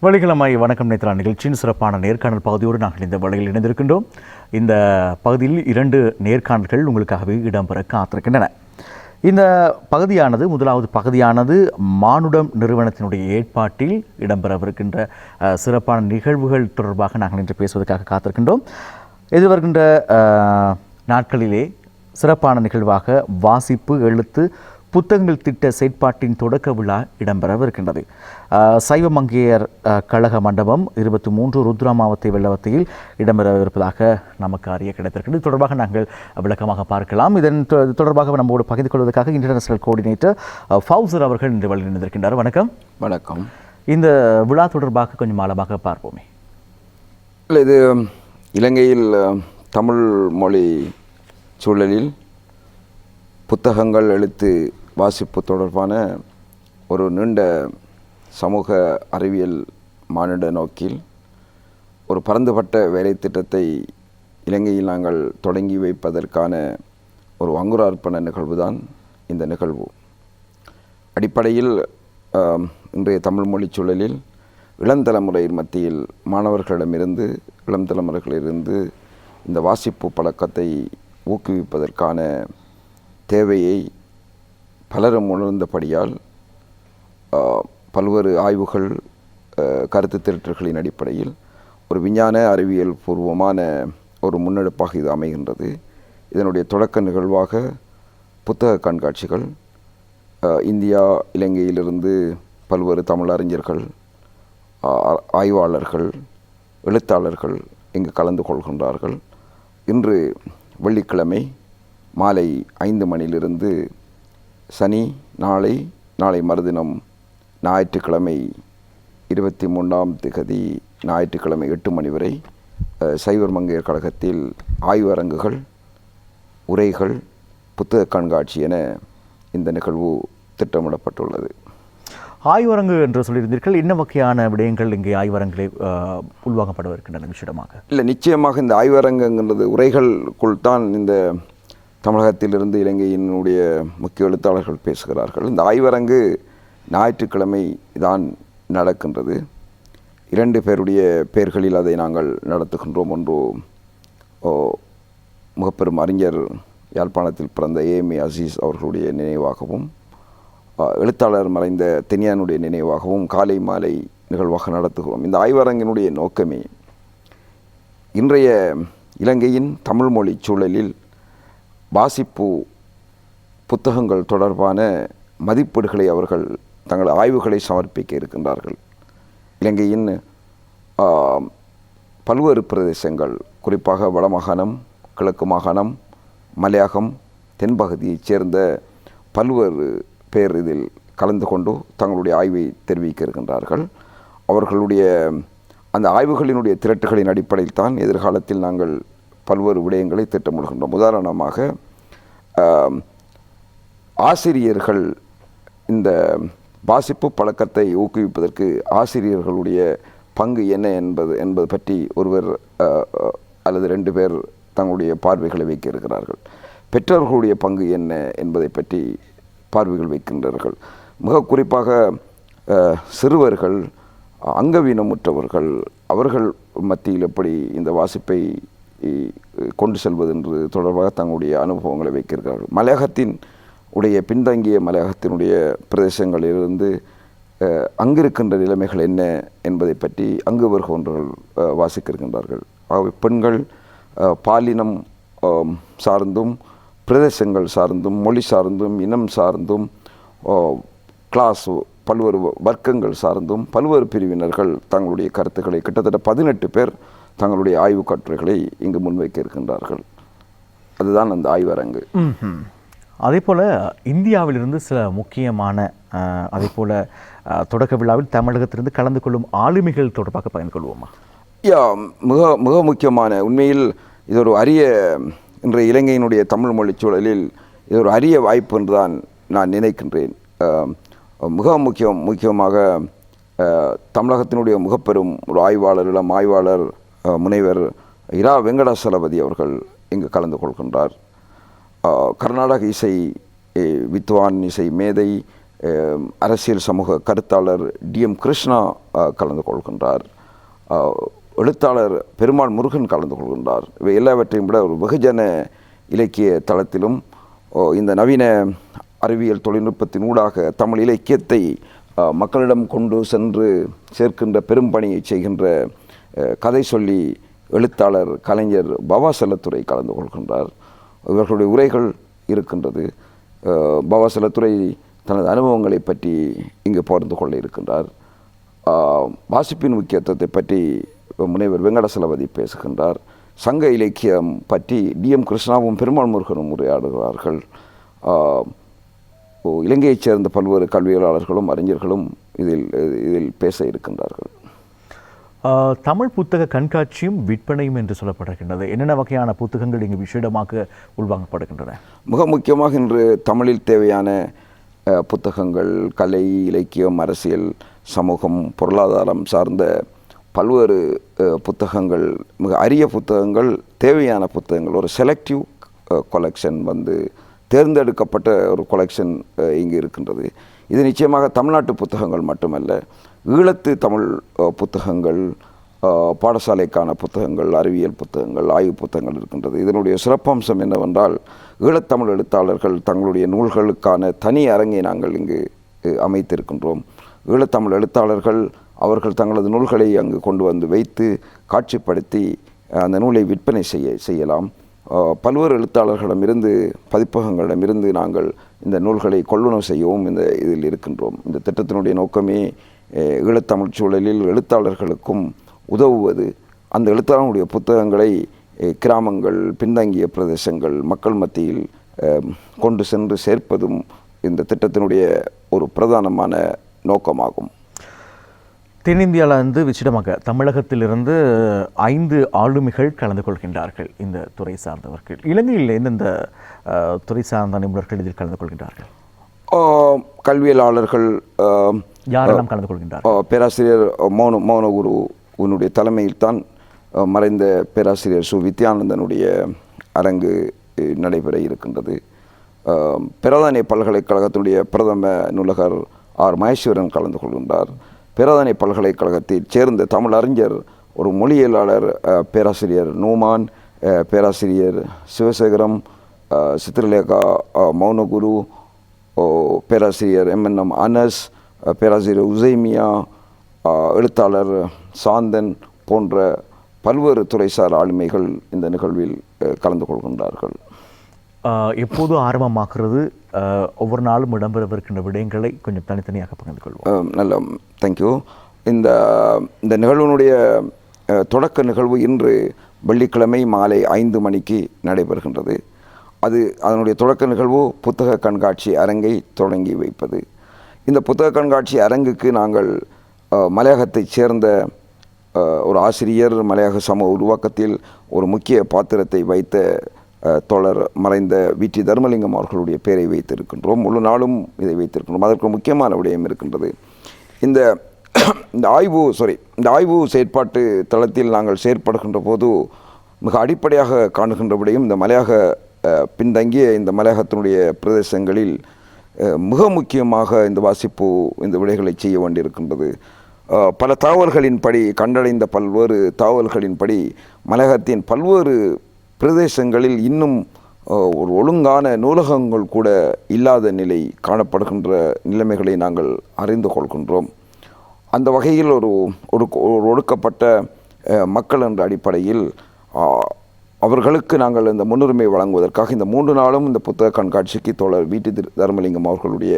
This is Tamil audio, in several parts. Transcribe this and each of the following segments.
வெள்ளிக்கிழமை வணக்கம் நேத்ரா நிகழ்ச்சியின் சிறப்பான நேர்காணல் பகுதியோடு நாங்கள் இந்த வேளையில் இணைந்திருக்கின்றோம். இந்த பகுதியில் 2 நேர்காணல்கள் உங்களுக்காகவே இடம்பெற காத்திருக்கின்றன. இந்த பகுதியானது முதலாவது பகுதியானது மானுடம் நிறுவனத்தினுடைய ஏற்பாட்டில் இடம்பெறவிருக்கின்ற சிறப்பான நிகழ்வுகள் தொடர்பாக நாங்கள் இன்று பேசுவதற்காக காத்திருக்கின்றோம். எதிர்வருகின்ற நாட்களிலே சிறப்பான நிகழ்வாக வாசிப்பு எழுத்து புத்தகங்கள் திட்ட செயற்பாட்டின் தொடக்க விழா இடம்பெறவிருக்கின்றது. சைவ மங்கையர் கழக மண்டபம் 23 ருத்ராமாவத்தை வெள்ளவத்தையில் இடம்பெறவிருப்பதாக நமக்கு அறிய கிடைத்திருக்கிறது. இது தொடர்பாக நாங்கள் விளக்கமாக பார்க்கலாம். இதன் தொடர்பாக நம்மோடு பகிர்ந்து கொள்வதற்காக இன்டர்நேஷனல் கோஆர்டினேட்டர் ஃபவுசர் அவர்கள் இன்று வழி நின்றிருக்கின்றார். வணக்கம். வணக்கம். இந்த விழா தொடர்பாக கொஞ்சம் ஆழமாக பார்ப்போமே. இது இலங்கையில் தமிழ் மொழி சூழலில் புத்தகங்கள் எழுத்து வாசிப்பு தொடர்பான ஒரு நீண்ட சமூக அறிவியல் மானிட நோக்கில் ஒரு பரந்துபட்ட வேலை திட்டத்தை இலங்கையில் நாங்கள் தொடங்கி வைப்பதற்கான ஒரு அங்குரார்ப்பண நிகழ்வு தான் இந்த நிகழ்வு. அடிப்படையில் இன்றைய தமிழ் மொழி சூழலில் இளந்தலைமுறையின் மத்தியில் மாணவர்களிடமிருந்து இளம் தலைமுறைகளிலிருந்து இந்த வாசிப்பு பழக்கத்தை ஊக்குவிப்பதற்கான தேவையை பலரும் உணர்ந்தபடியால் பல்வேறு ஆய்வுகள் கருத்து திரட்டல்களின் அடிப்படையில் ஒரு விஞ்ஞான அறிவியல் பூர்வமான ஒரு முன்னெடுப்பாக இது அமைகின்றது. இதனுடைய தொடக்க நிகழ்வாக புத்தக கண்காட்சிகள் இந்தியா இலங்கையிலிருந்து பல்வேறு தமிழறிஞர்கள் ஆய்வாளர்கள் எழுத்தாளர்கள் இங்கு கலந்து கொள்கின்றார்கள். இன்று வெள்ளிக்கிழமை மாலை 5 மணியிலிருந்து சனி நாளை மறுதினம் ஞாயிற்றுக்கிழமை 23ஆம் திகதி ஞாயிற்றுக்கிழமை 8 மணி வரை சைவர் மங்கையர் கழகத்தில் ஆய்வரங்குகள், உரைகள், புத்தக கண்காட்சி என இந்த நிகழ்வு திட்டமிடப்பட்டுள்ளது. ஆய்வரங்கு என்று சொல்லியிருந்தீர்கள். என்ன வகையான விடயங்கள் இங்கே ஆய்வரங்களை உள்வாங்கப்படவிருக்கின்றன விஷயமாக? இல்லை, நிச்சயமாக இந்த ஆய்வரங்குங்கிறது உரைகளுக்குள் தான் இந்த தமிழகத்திலிருந்து இலங்கையினுடைய முக்கிய எழுத்தாளர்கள் பேசுகிறார்கள். இந்த ஆய்வரங்கு ஞாயிற்றுக்கிழமை தான் நடக்கின்றது. 2 பேருடைய பெயர்களில் அதை நாங்கள் நடத்துகின்றோம். ஒன்று முகப்பெரும் அறிஞர் யாழ்ப்பாணத்தில் பிறந்த ஏஎம்ஏ அசீஸ் அவர்களுடைய நினைவாகவும் எழுத்தாளர் மறைந்த தெனியானுடைய நினைவாகவும் காலை மாலை நிகழ்வாக நடத்துகிறோம். இந்த ஆய்வரங்கினுடைய நோக்கமே இன்றைய இலங்கையின் தமிழ் மொழி சூழலில் வாசிப்பு புத்தகங்கள் தொடர்பான மதிப்பீடுகளை அவர்கள் தங்கள் ஆய்வுகளை சமர்ப்பிக்க இருக்கின்றார்கள். இலங்கையின் பல்வேறு பிரதேசங்கள், குறிப்பாக வடமாகாணம், கிழக்கு மாகாணம், மலையகம், தென்பகுதியைச் சேர்ந்த பல்வேறு பேர் இதில் கலந்து கொண்டு தங்களுடைய ஆய்வை தெரிவிக்க இருக்கின்றார்கள். அவர்களுடைய அந்த ஆய்வுகளினுடைய திரட்டுகளின் அடிப்படையில் தான் எதிர்காலத்தில் நாங்கள் பல்வேறு விடயங்களை திட்டமிடுகின்றோம். உதாரணமாக ஆசிரியர்கள் இந்த வாசிப்பு பழக்கத்தை ஊக்குவிப்பதற்கு ஆசிரியர்களுடைய பங்கு என்ன என்பது பற்றி ஒருவர் அல்லது 2 பேர் தங்களுடைய பார்வைகளை வைக்க இருக்கிறார்கள். பெற்றோர்களுடைய பங்கு என்ன என்பதை பற்றி பார்வைகள் வைக்கின்றார்கள். மிக குறிப்பாக சிறுவர்கள், அங்கவீனமுற்றவர்கள், அவர்கள் மத்தியில் எப்படி இந்த வாசிப்பை கொண்டு செல்வது என்று தொடர்பாக தங்களுடைய அனுபவங்களை வைக்கிறார்கள். மலையகத்தின் உடைய பின்தங்கிய மலையகத்தினுடைய பிரதேசங்களிலிருந்து அங்கிருக்கின்ற நிலைமைகள் என்ன என்பதை பற்றி அங்கு வருகின்றவர்கள் வாசிக்க இருக்கின்றார்கள். ஆகவே பெண்கள் பாலினம் சார்ந்தும், பிரதேசங்கள் சார்ந்தும், மொழி சார்ந்தும், இனம் சார்ந்தும், கிளாஸ் பல்வேறு வர்க்கங்கள் சார்ந்தும் பல்வேறு பிரிவினர்கள் தங்களுடைய கருத்துக்களை கிட்டத்தட்ட 18 பேர் தங்களுடைய ஆய்வு கட்டுரைகளை இங்கு முன்வைக்க இருக்கின்றார்கள். அதுதான் அந்த ஆய்வரங்கு. அதே போல் இந்தியாவிலிருந்து சில முக்கியமான அதே போல் தொடக்க விழாவில் தமிழகத்திலிருந்து கலந்து கொள்ளும் ஆளுமைகள் தொடர்பாக பகிர்ந்து கொள்வோமா? மிக மிக முக்கியமான, உண்மையில் இது ஒரு அரிய, இன்றைய இலங்கையினுடைய தமிழ் மொழி சூழலில் இது ஒரு அரிய வாய்ப்பு என்று தான் நான் நினைக்கின்றேன். மிக முக்கியமாக தமிழகத்தினுடைய முகப்பெரும் ஒரு ஆய்வாளர், இளம் ஆய்வாளர் முனைவர் இரா வெங்கடாசலபதி அவர்கள் இங்கு கலந்து கொள்கின்றார். கர்நாடக இசை வித்வான், இசை மேதை, அரசியல் சமூக கருத்தாளர் டிஎம் கிருஷ்ணா கலந்து கொள்கின்றார். எழுத்தாளர் பெருமாள் முருகன் கலந்து கொள்கின்றார். இவை எல்லாவற்றையும் விட ஒரு வெகுஜன இலக்கிய தளத்திலும் இந்த நவீன அறிவியல் தொழில்நுட்பத்தின் ஊடாக தமிழ் இலக்கியத்தை மக்களிடம் கொண்டு சென்று சேர்க்கின்ற பெரும்பணியை செய்கின்ற கதை சொல்லி எழுத்தாளர் கலைஞர் பவா செல்லத்துறை கலந்து கொள்கின்றார். இவர்களுடைய உரைகள் இருக்கின்றது. பவா செல்லத்துறை தனது அனுபவங்களை பற்றி இங்கு பகிர்ந்து கொள்ள இருக்கின்றார். வாசிப்பின் முக்கியத்துவத்தை பற்றி முனைவர் வெங்கடசலபதி பேசுகின்றார். சங்க இலக்கியம் பற்றி டிஎம் கிருஷ்ணாவும் பெருமாள் முருகனும் உரையாடுகிறார்கள். இலங்கையைச் சேர்ந்த பல்வேறு கல்வியலாளர்களும் அறிஞர்களும் இதில் பேச இருக்கின்றார்கள். தமிழ் புத்தக கண்காட்சியும் விற்பனையும் என்று சொல்லப்படுகின்றது. என்னென்ன வகையான புத்தகங்கள் இங்கு விசேடமாக உள்வாங்கப்படுகின்றன? மிக முக்கியமாக இன்று தமிழில் தேவையான புத்தகங்கள், கலை, இலக்கியம், அரசியல், சமூகம், பொருளாதாரம் சார்ந்த பல்வேறு புத்தகங்கள், மிக அரிய புத்தகங்கள், தேவையான புத்தகங்கள், ஒரு செலக்டிவ் கொலெக்ஷன் தேர்ந்தெடுக்கப்பட்ட ஒரு கொலெக்ஷன் இங்கு இருக்கின்றது. இது நிச்சயமாக தமிழ்நாட்டு புத்தகங்கள் மட்டுமல்ல, ஈழத்து தமிழ் புத்தகங்கள், பாடசாலைக்கான புத்தகங்கள், அறிவியல் புத்தகங்கள், ஆய்வு புத்தகங்கள் இருக்கின்றது. இதனுடைய சிறப்பம்சம் என்னவென்றால், ஈழத்தமிழ் எழுத்தாளர்கள் தங்களுடைய நூல்களுக்கான தனி அரங்கை நாங்கள் இங்கு அமைத்திருக்கின்றோம். ஈழத்தமிழ் எழுத்தாளர்கள் அவர்கள் தங்களது நூல்களை அங்கு கொண்டு வந்து வைத்து காட்சிப்படுத்தி அந்த நூலை விற்பனை செய்யலாம். பல்வேறு எழுத்தாளர்களிடமிருந்து, பதிப்பகங்களிடமிருந்து நாங்கள் இந்த நூல்களை கொள்வனவு செய்யவும் இதில் இருக்கின்றோம். இந்த திட்டத்தினுடைய நோக்கமே ஈழத்தமிழ் சூழலில் எழுத்தாளர்களுக்கும் உதவுவது, அந்த எழுத்தாளர்களுடைய புத்தகங்களை கிராமங்கள், பின்தங்கிய பிரதேசங்கள், மக்கள் மத்தியில் கொண்டு சென்று சேர்ப்பதும் இந்த திட்டத்தினுடைய ஒரு பிரதானமான நோக்கமாகும். தென்னிந்தியாவிலிருந்து விசிடமாக தமிழகத்திலிருந்து 5 ஆளுமைகள் கலந்து கொள்கின்றார்கள். இந்த துறை சார்ந்தவர்கள் இலங்கையில் எந்தெந்த துறை சார்ந்த நிபுணர்கள் இதில் கலந்து கொள்கின்றார்கள்? கல்வியலாளர்கள் யாரெல்லாம் கலந்து கொள்கின்றார்கள்? பேராசிரியர் மௌனகுருவினுடைய தலைமையில் தான் மறைந்த பேராசிரியர் சு வித்யானந்தனுடைய அரங்கு நடைபெற இருக்கின்றது. பிரதானிய பல்கலைக்கழகத்தினுடைய பிரதம நூலகர் ஆர் மகேஸ்வரன் கலந்து கொள்கின்றார். பேராதனை பல்கலைக்கழகத்தைச் சேர்ந்த தமிழ் அறிஞர், ஒரு மொழியியலாளர் பேராசிரியர் நூமான், பேராசிரியர் சிவசேகரம், சித்திரலேகா மௌனகுரு, பேராசிரியர் எம்என்எம் அனஸ், பேராசிரியர் உசைமியா, எழுத்தாளர் சாந்தன் போன்ற பல்வேறு துறைசார் ஆளுமைகள் இந்த நிகழ்வில் கலந்து கொள்கின்றார்கள். எப்போது ஆரம்பமாகிறது? ஒவ்வொரு நாளும் இடம்பெறவிருக்கின்ற விடயங்களை கொஞ்சம் தனித்தனியாக பகிர்ந்து கொள்வோம். நல்ல தேங்க்யூ. இந்த நிகழ்வினுடைய தொடக்க நிகழ்வு இன்று வெள்ளிக்கிழமை மாலை 5 மணிக்கு நடைபெறுகின்றது. அதனுடைய தொடக்க நிகழ்வு புத்தக கண்காட்சி அரங்கை தொடங்கி வைப்பது. இந்த புத்தக கண்காட்சி அரங்குக்கு நாங்கள் மலையகத்தைச் சேர்ந்த ஒரு ஆசிரியர், மலையக சமூக உருவாக்கத்தில் ஒரு முக்கிய பாத்திரத்தை வைத்த தோழர் மறைந்த வி.டி. தர்மலிங்கம் அவர்களுடைய பெயரை வைத்திருக்கின்றோம். முழு நாளும் இதை வைத்திருக்கின்றோம். அதற்கு முக்கியமான விடயம் இருக்கின்றது. இந்த ஆய்வு செயற்பாட்டு தளத்தில் நாங்கள் செயற்படுகின்ற போது மிக அடிப்படையாக காணுகின்ற விடயம், இந்த மலையக பின்தங்கிய இந்த மலையகத்தினுடைய பிரதேசங்களில் மிக முக்கியமாக இந்த விடைகளை செய்ய வேண்டியிருக்கின்றது. பல தகவல்களின்படி, கண்டடைந்த பல்வேறு தகவல்களின்படி மலையகத்தின் பல்வேறு பிரதேசங்களில் இன்னும் ஒரு ஒழுங்கான நூலகங்கள் கூட இல்லாத நிலை காணப்படுகின்ற நிலைமைகளை நாங்கள் அறிந்து கொள்கின்றோம். அந்த வகையில் ஒரு ஒடுக்கப்பட்ட மக்கள் என்ற அடிப்படையில் அவர்களுக்கு நாங்கள் இந்த முன்னுரிமை வழங்குவதற்காக இந்த 3 நாளும் இந்த புத்தக கண்காட்சிக்கு தோழர் வி.டி. தர்மலிங்கம் அவர்களுடைய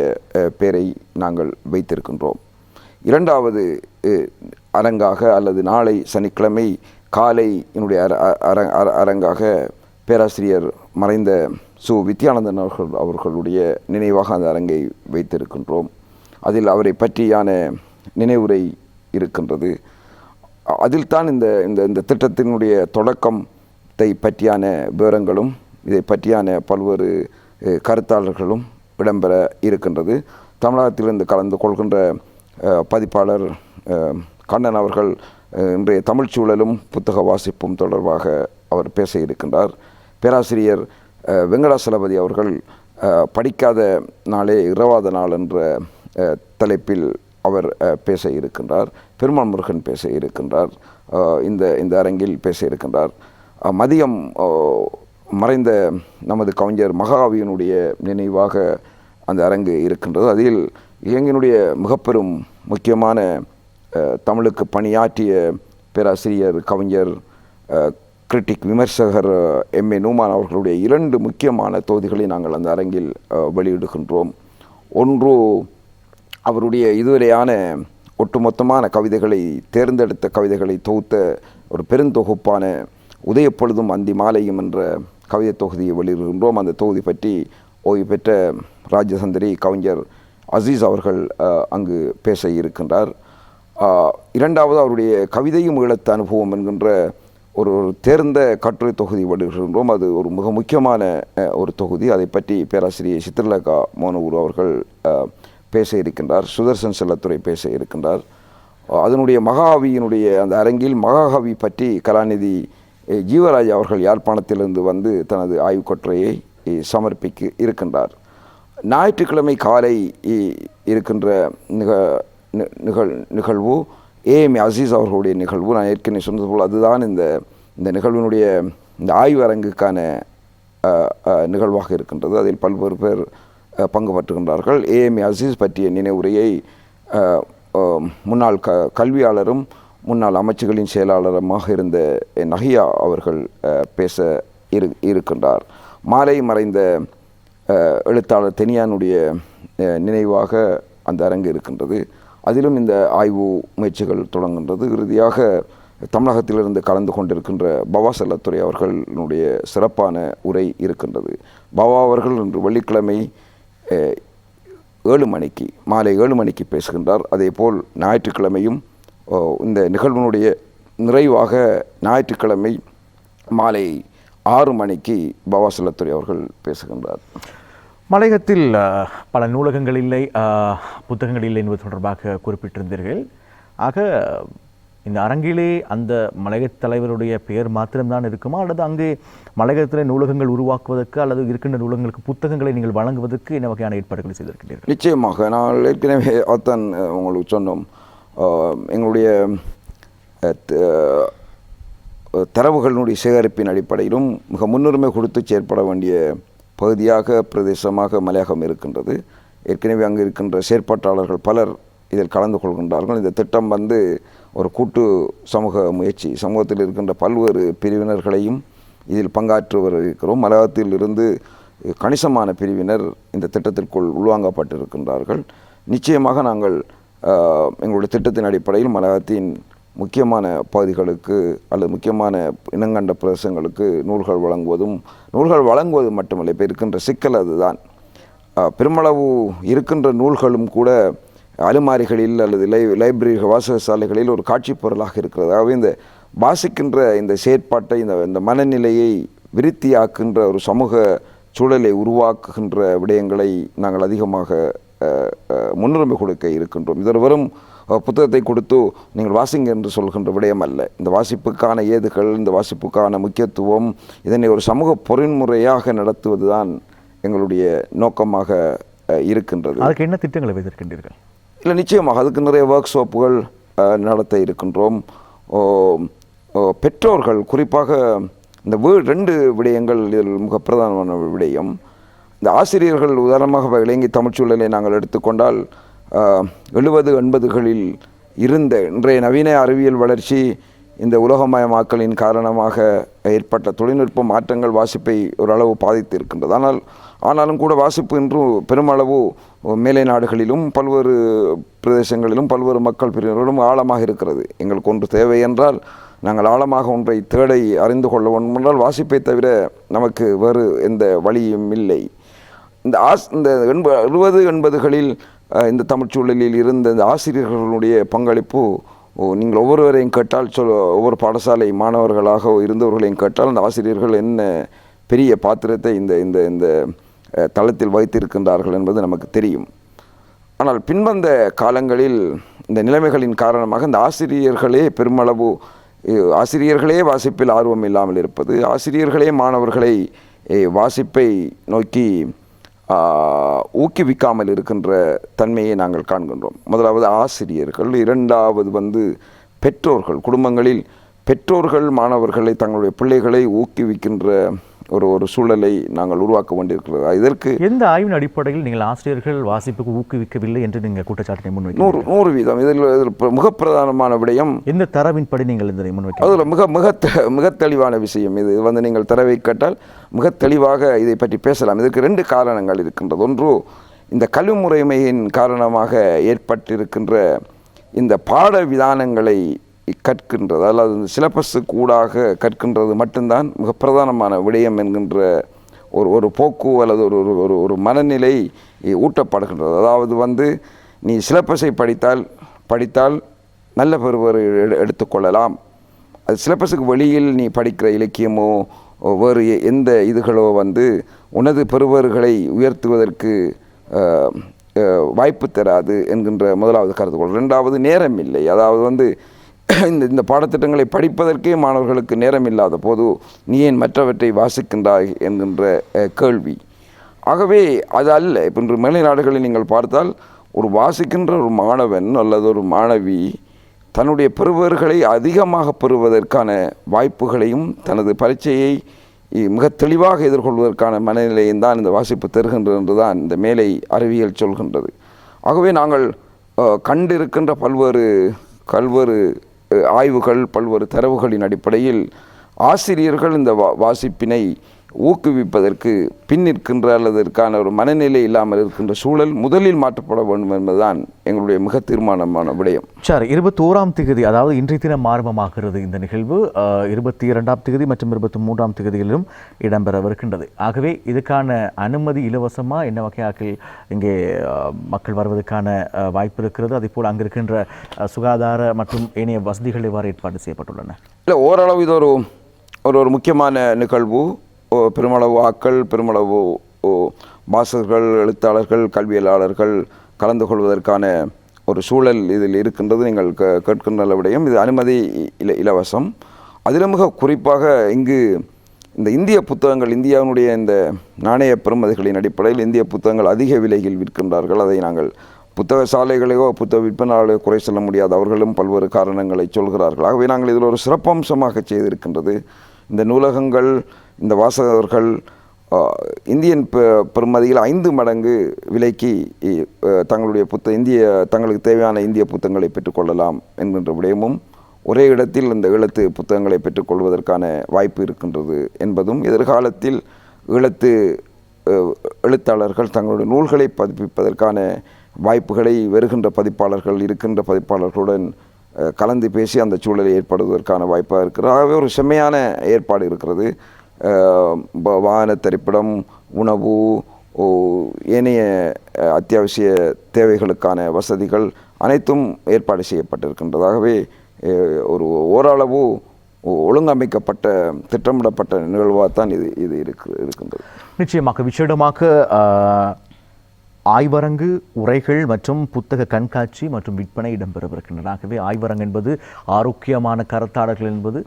பெயரை நாங்கள் வைத்திருக்கின்றோம். 2வது அரங்காக அல்லது நாளை சனிக்கிழமை காலை என்னுடைய அரங்காக பேராசிரியர் மறைந்த சு வித்யானந்தன் அவர்களுடைய நினைவாக அந்த அரங்கை வைத்திருக்கின்றோம். அதில் அவரை பற்றியான நினைவுரை இருக்கின்றது. அதில் தான் இந்த திட்டத்தினுடைய தொடக்கத்தை பற்றியான விவரங்களும் இதை பற்றியான பல்வேறு கருத்தாளர்களும் இடம்பெற இருக்கின்றது. தமிழகத்திலிருந்து கலந்து கொள்கின்ற பதிப்பாளர் கண்ணன் அவர்கள் இன்றைய தமிழ் சூழலும் புத்தக வாசிப்பும் தொடர்பாக அவர் பேச இருக்கின்றார். பேராசிரியர் வெங்கடாசலபதி அவர்கள் படிக்காத நாளே இரவாத நாள் என்ற தலைப்பில் அவர் பேச இருக்கின்றார். பெருமாள் முருகன் பேச இருக்கின்றார். இந்த அரங்கில் பேச இருக்கின்றார். மதியம் மறைந்த நமது கவிஞர் மகாவியினுடைய நினைவாக அந்த அரங்கு இருக்கின்றது. அதில் இலங்கையினுடைய மிகப்பெரும் முக்கியமான தமிழுக்கு பணியாற்றிய பேராசிரியர், கவிஞர், கிரிட்டிக், விமர்சகர் M.A. நூமான் அவர்களுடைய 2 முக்கியமான தொகுதிகளை நாங்கள் அந்த அரங்கில் வெளியிடுகின்றோம். ஒன்று அவருடைய இதுவரையான ஒட்டுமொத்தமான கவிதைகளை, தேர்ந்தெடுத்த கவிதைகளை தொகுத்த ஒரு பெருந்தொகுப்பான உதயப்பொழுதும் அந்தி மாலையும் என்ற கவிதை தொகுதியை வெளியிடுகின்றோம். அந்த தொகுதி பற்றி ஓய்வு பெற்ற ராஜதந்திரி கவிஞர் அசீஸ் அவர்கள் அங்கு பேச இருக்கின்றார். இரண்டாவது அவருடைய கவிதையும் ஈழத்து அனுபவம் என்கின்ற ஒரு தேர்ந்த கட்டுரை தொகுதி வெளியிடுகின்றோம். அது ஒரு மிக முக்கியமான ஒரு தொகுதி. அதை பற்றி பேராசிரியர் சித்திரலேகா மோனகுரு அவர்கள் பேச இருக்கின்றார். சுதர்சன் செல்லத்துறை பேச இருக்கின்றார். அதனுடைய மகாகவியினுடைய அந்த அரங்கில் மகாகவி பற்றி கலாநிதி ஜீவராஜ் அவர்கள் யாழ்ப்பாணத்திலிருந்து வந்து தனது ஆய்வுக் கட்டுரையை சமர்ப்பிக்க இருக்கின்றார். ஞாயிற்றுக்கிழமை காலை இருக்கின்ற நிகழ்வு A.M. அசீஸ் அவர்களுடைய நிகழ்வு. நான் ஏற்கனவே சொன்னது போல் அதுதான் இந்த நிகழ்வினுடைய இந்த ஆய்வு அரங்குக்கான நிகழ்வாக இருக்கின்றது. அதில் பல்வேறு பேர் பங்கு பற்றுகின்றார்கள். A.M. அசீஸ் பற்றிய நினைவுரையை முன்னாள் கல்வியாளரும் முன்னாள் அமைச்சுகளின் செயலாளருமாக இருந்த நஹியா அவர்கள் பேச இருக்கின்றார். மாலை மறைந்த எழுத்தாளர் தெனியானுடைய நினைவாக அந்த அரங்கு இருக்கின்றது. அதிலும் இந்த ஆய்வு முயற்சிகள் தொடங்குகின்றது. இறுதியாக தமிழகத்திலிருந்து கலந்து கொண்டிருக்கின்ற பவா செல்லத்துறை அவர்களுடைய சிறப்பான உரை இருக்கின்றது. பவா அவர்கள் இன்று வெள்ளிக்கிழமை 7 மணிக்கு மாலை 7 மணிக்கு பேசுகின்றார். அதேபோல் ஞாயிற்றுக்கிழமையும் இந்த நிகழ்வினுடைய நிறைவாக ஞாயிற்றுக்கிழமை மாலை 6 மணிக்கு பவா செல்லத்துறை அவர்கள் பேசுகின்றார். மலையகத்தில் பல நூலகங்கள் இல்லை, புத்தகங்கள் இல்லை என்பது தொடர்பாக குறிப்பிட்டிருந்தீர்கள். ஆக இந்த அரங்கிலே அந்த மலையகத் தலைவருடைய பெயர் மாத்திரம்தான் இருக்குமா, அல்லது அங்கே மலையகத்தில் நூலகங்கள் உருவாக்குவதற்கு அல்லது இருக்கின்ற நூலகங்களுக்கு புத்தகங்களை நீங்கள் வழங்குவதற்கு என்ன வகையான ஏற்பாடுகளை செய்திருக்கின்றீர்கள்? நிச்சயமாக நான் ஏற்கனவே அதான் உங்களுக்கு சொன்னோம். எங்களுடைய தரவுகளினுடைய சேகரிப்பின் அடிப்படையிலும் மிக முன்னுரிமை கொடுத்து செயற்பட வேண்டிய பகுதியாக பிரதேசமாக மலையகம் இருக்கின்றது. ஏற்கனவே அங்கு இருக்கின்ற செயற்பாட்டாளர்கள் பலர் இதில் கலந்து கொள்கின்றார்கள். இந்த திட்டம் வந்து ஒரு கூட்டு சமூக முயற்சி. சமூகத்தில் இருக்கின்ற பல்வேறு பிரிவினர்களையும் இதில் பங்காற்றுவர் இருக்கிறோம். மலையகத்தில் இருந்து கணிசமான பிரிவினர் இந்த திட்டத்திற்குள் உள்வாங்கப்பட்டிருக்கின்றார்கள். நிச்சயமாக நாங்கள் எங்களுடைய திட்டத்தின் அடிப்படையில் மலையகத்தின் முக்கியமான பகுதிகளுக்கு அல்லது முக்கியமான இனங்கண்ட பிரதேசங்களுக்கு நூல்கள் வழங்குவது மட்டுமல்ல. இப்போ இருக்கின்ற சிக்கல் அதுதான். பெருமளவு இருக்கின்ற நூல்களும் கூட அலுமாரிகளில் அல்லது லைப்ரரி வாசகசாலைகளில் ஒரு காட்சி பொருளாக இருக்கிறது. ஆகவே இந்த வாசிக்கின்ற இந்த செயற்பாட்டை, இந்த மனநிலையை விருத்தியாக்குகின்ற ஒரு சமூக சூழலை உருவாக்குகின்ற விடயங்களை நாங்கள் அதிகமாக முன்னுரிமை கொடுக்க இருக்கின்றோம். இது வெறும் புத்தகத்தை கொடுத்து நீங்கள் வாசிங்க என்று சொல்கின்ற விடயம் அல்ல. இந்த வாசிப்புக்கான ஏதுகள், இந்த வாசிப்புக்கான முக்கியத்துவம், இதனை ஒரு சமூக பொறிமுறையாக நடத்துவது தான் எங்களுடைய நோக்கமாக இருக்கின்றது. அதுக்கு என்ன திட்டங்களை வைத்திருக்கின்றீர்கள்? இல்லை, நிச்சயமாக அதுக்கு நிறைய ஒர்க் ஷாப்புகள் நடத்த இருக்கின்றோம். பெற்றோர்கள் குறிப்பாக இந்த 2 விடயங்கள் இதில் மிக பிரதானமான விடயம். இந்த ஆசிரியர்கள் உதாரணமாக இலங்கை தமிழ்ச்சூழலை நாங்கள் எடுத்துக்கொண்டால் 70-80களில் இருந்த இன்றைய நவீன அறிவியல் வளர்ச்சி, இந்த உலகமயமாக்கலின் காரணமாக ஏற்பட்ட தொழில்நுட்ப மாற்றங்கள் வாசிப்பை ஓரளவு பாதித்து இருக்கின்றது. ஆனாலும் கூட வாசிப்பு இன்று பெருமளவு மேலை நாடுகளிலும் பல்வேறு பிரதேசங்களிலும் பல்வேறு மக்கள் பிரிவினர்களும் ஆழமாக இருக்கிறது. எங்களுக்கு ஒன்று தேவை என்றால் நாங்கள் ஆழமாக ஒன்றை தேடி அறிந்து கொள்ள வேண்டும் என்றால் வாசிப்பை தவிர நமக்கு வேறு எந்த வழியும் இல்லை. இந்த 70-80களில் இந்த தமிழ்ச்சூழலில் இருந்த இந்த ஆசிரியர்களுடைய பங்களிப்பு நீங்கள் ஒவ்வொருவரையும் கேட்டால் ஒவ்வொரு பாடசாலை மாணவர்களாக இருந்தவர்களையும் கேட்டால் அந்த ஆசிரியர்கள் என்ன பெரிய பாத்திரத்தை இந்த இந்த தளத்தில் வைத்திருக்கின்றார்கள் என்பது நமக்கு தெரியும். ஆனால் பின்வந்த காலங்களில் இந்த நிலைமைகளின் காரணமாக இந்த ஆசிரியர்களே வாசிப்பில் ஆர்வம் இல்லாமல் இருப்பது, ஆசிரியர்களே மாணவர்களை வாசிப்பை நோக்கி ஊக்குவிக்காமல் இருக்கின்ற தன்மையை நாங்கள் காண்கின்றோம். முதலாவது ஆசிரியர்கள், இரண்டாவது பெற்றோர்கள். குடும்பங்களில் பெற்றோர்கள் மாணவர்களை, தங்களுடைய பிள்ளைகளை ஊக்குவிக்கின்ற ஒரு சூழலை நாங்கள் உருவாக்க வேண்டியிருக்கிறது. இதற்கு எந்த ஆய்வின் அடிப்படையில் நீங்கள் ஆசிரியர்கள் வாசிப்புக்கு ஊக்குவிக்கவில்லை என்று நீங்கள் குற்றச்சாட்டினை முன்வைக்க? 100% இதில் மிக பிரதானமான விடயம். எந்த தரவின்படி நீங்கள் இதனை முன்வைக்க? அதில் மிக தெளிவான விஷயம் இது. நீங்கள் தரவை கேட்டால் மிக தெளிவாக இதை பற்றி பேசலாம். இதற்கு 2 காரணங்கள் இருக்கின்றது. ஒன்று, இந்த கல்வி முறைமையின் காரணமாக ஏற்பட்டிருக்கின்ற இந்த பாட விதானங்களை கற்கின்றது, அல்லது இந்த சிலபஸுக்கு ஊடாக கற்கின்றது மட்டும்தான் மிக பிரதானமான விடயம் என்கின்ற ஒரு போக்கு அல்லது ஒரு மனநிலை ஊட்டப்படுகின்றது. அதாவது நீ சிலபஸை படித்தால் நல்ல பெறுவர் எடுத்துக்கொள்ளலாம். அது சிலபஸுக்கு வெளியில் நீ படிக்கிற இலக்கியமோ வேறு எந்த இதுகளோ உனது பெறுவர்களை உயர்த்துவதற்கு வாய்ப்பு தராது என்கின்ற முதலாவது கருதுகோள். 2வது, நேரம் இல்லை. அதாவது இந்த பாடத்திட்டங்களை படிப்பதற்கே மாணவர்களுக்கு நேரம் இல்லாத போது நீ ஏன் மற்றவற்றை வாசிக்கின்றாய் என்கின்ற கேள்வி. ஆகவே அது அல்ல. இப்போ இன்று மேலை நாடுகளில் நீங்கள் பார்த்தால் ஒரு வாசிக்கின்ற ஒரு மாணவன் அல்லது ஒரு மாணவி தன்னுடைய பெறுவர்களை அதிகமாக பெறுவதற்கான வாய்ப்புகளையும் தனது பரீட்சையை மிக தெளிவாக எதிர்கொள்வதற்கான மனநிலையும் தான் இந்த வாசிப்பு தருகின்றது என்று தான் இந்த மேலை அறிவியல் சொல்கின்றது. ஆகவே நாங்கள் கண்டிருக்கின்ற பல்வேறு ஆய்வுகள், பல்வேறு தரவுகளின் அடிப்படையில் ஆசிரியர்கள் இந்த வாசிப்பினை ஊக்குவிப்பதற்கு பின்னிற்கின்ற அல்லதற்கான ஒரு மனநிலை இல்லாமல் இருக்கின்ற சூழல் முதலில் மாற்றப்பட வேண்டும் என்பதுதான் எங்களுடைய மிக தீர்மானமான விடயம். சரி, 21ஆம் தேதி, அதாவது இன்றைய தினம் ஆரம்பமாகிறது இந்த நிகழ்வு. 22ஆம் தேதி மற்றும் 23ஆம் தேதியிலும் இடம்பெறவிருக்கின்றது. ஆகவே இதுக்கான அனுமதி இலவசமா, என்ன வகையாக இங்கே மக்கள் வருவதற்கான வாய்ப்பு இருக்கிறது? அதே போல் அங்கே இருக்கின்ற சுகாதார மற்றும் ஏனைய வசதிகள் எவ்வாறு ஏற்பாடு செய்யப்பட்டுள்ளன? இல்லை, ஓரளவு இது ஒரு முக்கியமான நிகழ்வு. பெருமளவு ஆக்கள், பெருமளவு வாசகர்கள், எழுத்தாளர்கள், கல்வியலாளர்கள் கலந்து கொள்வதற்கான ஒரு சூழல் இதில் இருக்கின்றது. நீங்கள் கேட்கின்ற விடயம் இது அனுமதி இலவசம். அதில் மிக குறிப்பாக இங்கு இந்த இந்திய புத்தகங்கள், இந்தியாவினுடைய இந்த நாணய பெறுமதிகளின் அடிப்படையில் இந்திய புத்தகங்கள் அதிக விலையில் விற்கின்றார்கள். அதை நாங்கள் புத்தக சாலைகளையோ புத்தக விற்பனையாளர்களோ குறை சொல்ல முடியாது. அவர்களும் பல்வேறு காரணங்களை சொல்கிறார்கள். ஆகவே நாங்கள் இதில் ஒரு சிறப்பம்சமாக செய்திருக்கின்றது. இந்த நூலகங்கள், இந்த வாசகர்கள் இந்தியன் பெறுமதியில் 5 மடங்கு விலைக்கு தங்களுக்கு தேவையான இந்திய புத்தகங்களை பெற்றுக்கொள்ளலாம் என்கின்ற விடயமும், ஒரே இடத்தில் இந்த ஈழத்து புத்தகங்களை பெற்றுக்கொள்வதற்கான வாய்ப்பு இருக்கின்றது என்பதும், எதிர்காலத்தில் ஈழத்து எழுத்தாளர்கள் தங்களுடைய நூல்களை பதிப்பிப்பதற்கான வாய்ப்புகளை வருகின்ற இருக்கின்ற பதிப்பாளர்களுடன் கலந்து பேசி அந்த சூழலை ஏற்படுவதற்கான வாய்ப்பாக இருக்கிறது. ஆகவே ஒரு செம்மையான ஏற்பாடு இருக்கிறது. வாகன திரைப்படம், உணவு, ஏனைய அத்தியாவசிய தேவைகளுக்கான வசதிகள் அனைத்தும் ஏற்பாடு செய்யப்பட்டிருக்கின்றது. ஆகவே ஓரளவு ஒழுங்கமைக்கப்பட்ட, திட்டமிடப்பட்ட நிகழ்வாகத்தான் இது இருக்கின்றது. நிச்சயமாக விசேடமாக ஆய்வரங்கு, உரைகள் மற்றும் புத்தக கண்காட்சி மற்றும் விற்பனை இடம்பெறவிருக்கின்றன. ஆகவே ஆய்வரங்கு என்பது ஆரோக்கியமான கருத்தாளர்கள் என்பது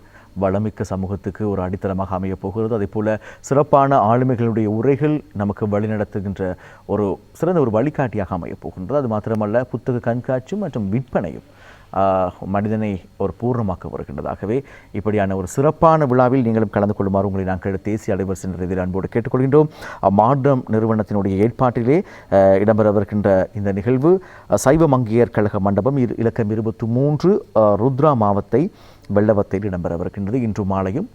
வளமிக்க சமூகத்துக்கு ஒரு அடித்தளமாக அமையப் போகிறது. அதே போல சிறப்பான ஆளுமைகளுடைய உரைகள் நமக்கு வழிநடத்துகின்ற ஒரு சிறந்த ஒரு வழிகாட்டியாக அமையப் போகின்றது. அது மாத்திரமல்ல, புத்தக கண்காட்சி மற்றும் விற்பனையும் மனிதனை ஒரு பூர்ணமாக்க வருகின்றதாகவே இப்படியான ஒரு சிறப்பான விழாவில் நீங்களும் கலந்து கொள்ளுமாறு உங்களை நாங்கள் தேசிய அலைவரிசை இதில் அன்போடு கேட்டுக்கொள்கின்றோம். மாடம் நிறுவனத்தினுடைய ஏற்பாட்டிலே இடம்பெறவிருக்கின்ற இந்த நிகழ்வு சைவ மங்கையர் கழக மண்டபம் இலக்கம் 23 ருத்ரா மாவத்தை வெள்ளவத்தையில் இடம்பெறவிருக்கின்றது. இன்று மாலையும்